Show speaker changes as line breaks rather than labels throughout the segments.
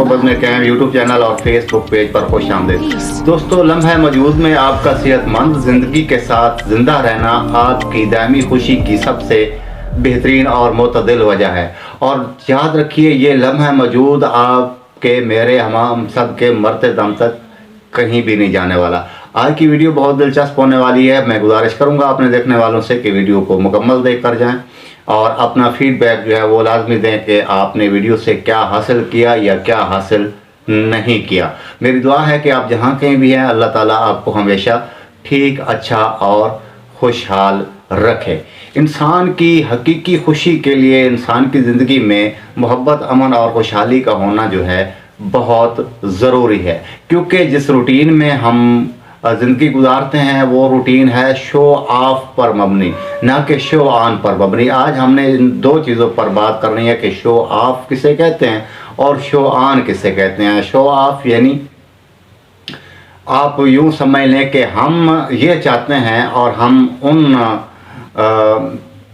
मोहब्बत में cam YouTube channel और फेसबुक पेज पर खुश आमदीद। दोस्तों, लम्हा मौजूद में आपका सेहतमंद ज़िंदगी के साथ ज़िंदा रहना आपकी दायमी खुशी की सबसे बेहतरीन और मुतदिल वजह है। और याद रखिए, ये लम्हा मौजूद आपके, मेरे, हम सब के मरते दम तक कहीं भी नहीं जाने वाला। आज की वीडियो बहुत दिलचस्प होने वाली है। मैं गुजारिश करूंगा अपने देखने वालों से कि वीडियो को मुकम्मल देख कर जाएं और अपना फीडबैक जो है वो लाजमी दें कि आपने वीडियो से क्या हासिल किया या क्या हासिल नहीं किया। मेरी दुआ है कि आप जहाँ कहीं भी हैं, अल्लाह ताला आपको हमेशा ठीक, अच्छा और खुशहाल रखे। इंसान की हकीकी खुशी के लिए इंसान की ज़िंदगी में मोहब्बत, अमन और खुशहाली का होना जो है बहुत ज़रूरी है, क्योंकि जिस रूटीन में हम ज़िंदगी गुजारते हैं वो रूटीन है शो ऑफ पर मबनी, ना कि शो ऑन पर मबनी। आज हमने इन दो चीज़ों पर बात करनी है कि शो ऑफ किसे कहते हैं और शो ऑन किसे कहते हैं। शो ऑफ यानी आप यूँ समझ लें कि हम ये चाहते हैं और हम उन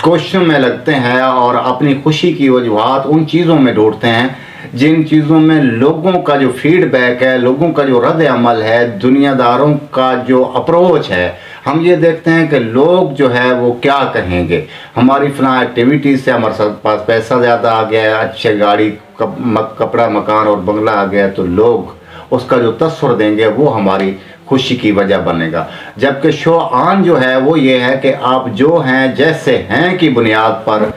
कोशिशों में लगते हैं और अपनी खुशी की वजूहात उन चीज़ों में ढूंढते हैं जिन चीज़ों में लोगों का जो फीडबैक है, लोगों का जो रद्द अमल है, दुनियादारों का जो अप्रोच है, हम ये देखते हैं कि लोग जो है वो क्या कहेंगे। हमारी फलां एक्टिविटी से हमारे पास पैसा ज़्यादा आ गया है, अच्छे गाड़ी, कपड़ा, मकान और बंगला आ गया, तो लोग उसका जो तस्वर देंगे वो हमारी खुशी की वजह बनेगा। जबकि शो ऑन जो है वो ये है कि आप जो हैं जैसे हैं की बुनियाद पर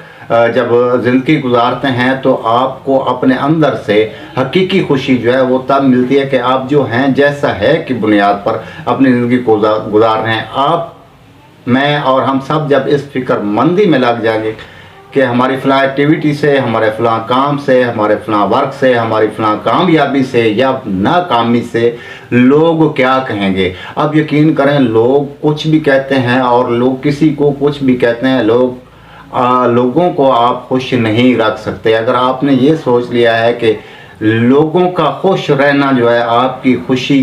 जब ज़िंदगी गुजारते हैं तो आपको अपने अंदर से हकीकी खुशी जो है वो तब मिलती है कि आप जो हैं जैसा है की बुनियाद पर अपनी ज़िंदगी को गुजार रहे हैं। आप, मैं और हम सब जब इस फिक्रमंदी में लग जाएंगे कि हमारी फ़लाँ एक्टिविटी से, हमारे फ़लाँ काम से, हमारे फ़लाँ वर्क से, हमारी फ़लाँ कामयाबी से या नाकामी से लोग क्या कहेंगे। अब यकीन करें, लोग कुछ भी कहते हैं और लोग किसी को कुछ भी कहते हैं। लोगों को आप खुश नहीं रख सकते। अगर आपने ये सोच लिया है कि लोगों का खुश रहना जो है आपकी खुशी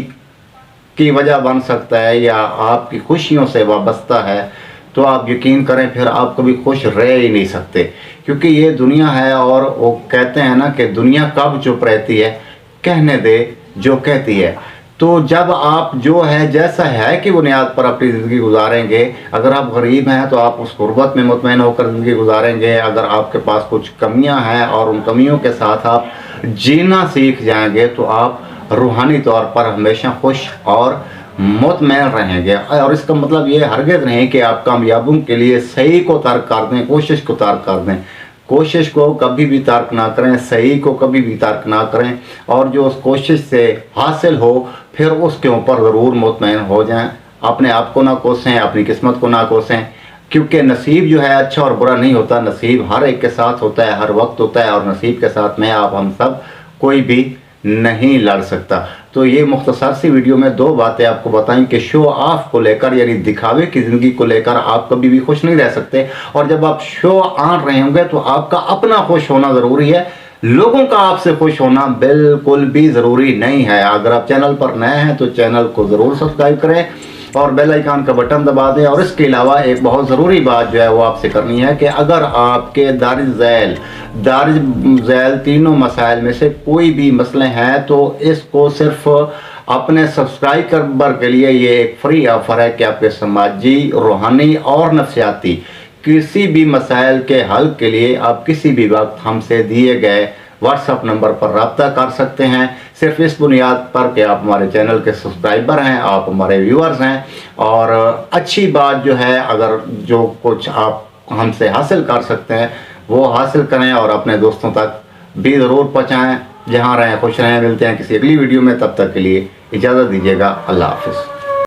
की वजह बन सकता है या आपकी खुशियों से वाबस्ता है, तो आप यकीन करें फिर आप कभी खुश रह ही नहीं सकते। क्योंकि ये दुनिया है और वो कहते हैं ना कि दुनिया कब चुप रहती है, कहने दे जो कहती है। तो जब आप जो है जैसा है कि बुनियाद पर अपनी ज़िंदगी गुजारेंगे, अगर आप गरीब हैं तो आप उस गुर्बत में मुतमईन होकर ज़िंदगी गुजारेंगे। अगर आपके पास कुछ कमियां हैं और उन कमियों के साथ आप जीना सीख जाएंगे तो आप रूहानी तौर पर हमेशा खुश और मुतमईन रहेंगे। और इसका मतलब ये हरगिज़ नहीं कि आप कामयाबों के लिए सही को तर्क कर दें, कोशिश को तर्क कर दें। कोशिश को कभी भी तर्क ना करें, सही को कभी भी तर्क ना करें, और जो उस कोशिश से हासिल हो फिर उसके ऊपर ज़रूर मुतमईन हो जाएं। अपने आप को ना कोसें, अपनी किस्मत को ना कोसें, क्योंकि नसीब जो है अच्छा और बुरा नहीं होता। नसीब हर एक के साथ होता है, हर वक्त होता है, और नसीब के साथ में आप, हम सब, कोई भी नहीं लड़ सकता। तो ये मुख्तसर सी वीडियो में दो बातें आपको बताएं कि शो ऑफ को लेकर यानी दिखावे की ज़िंदगी को लेकर आप कभी भी खुश नहीं रह सकते। और जब आप शो ऑन रहे होंगे तो आपका अपना खुश होना ज़रूरी है, लोगों का आपसे खुश होना बिल्कुल भी ज़रूरी नहीं है। अगर आप चैनल पर नए हैं तो चैनल को ज़रूर सब्सक्राइब करें और बेल आइकन का बटन दबा दें। और इसके अलावा एक बहुत ज़रूरी बात जो है वो आपसे करनी है कि अगर आपके दारिज झैल तीनों मसाइल में से कोई भी मसले हैं तो इसको सिर्फ अपने सब्सक्राइबर के लिए ये एक फ्री ऑफ़र है कि आपके समाजी, रूहानी और नफ्सियाती किसी भी मसाइल के हल के लिए आप किसी भी वक्त हमसे दिए गए व्हाट्सएप नंबर पर रब्ता कर सकते हैं, सिर्फ इस बुनियाद पर कि आप हमारे चैनल के सब्सक्राइबर हैं, आप हमारे व्यूअर्स हैं। और अच्छी बात जो है, अगर जो कुछ आप हमसे हासिल कर सकते हैं वो हासिल करें और अपने दोस्तों तक भी ज़रूर पहुँचाएँ। जहाँ रहें खुश रहें। मिलते हैं किसी अगली वीडियो में, तब तक के लिए इजाज़त दीजिएगा। अल्लाह हाफ़िज़।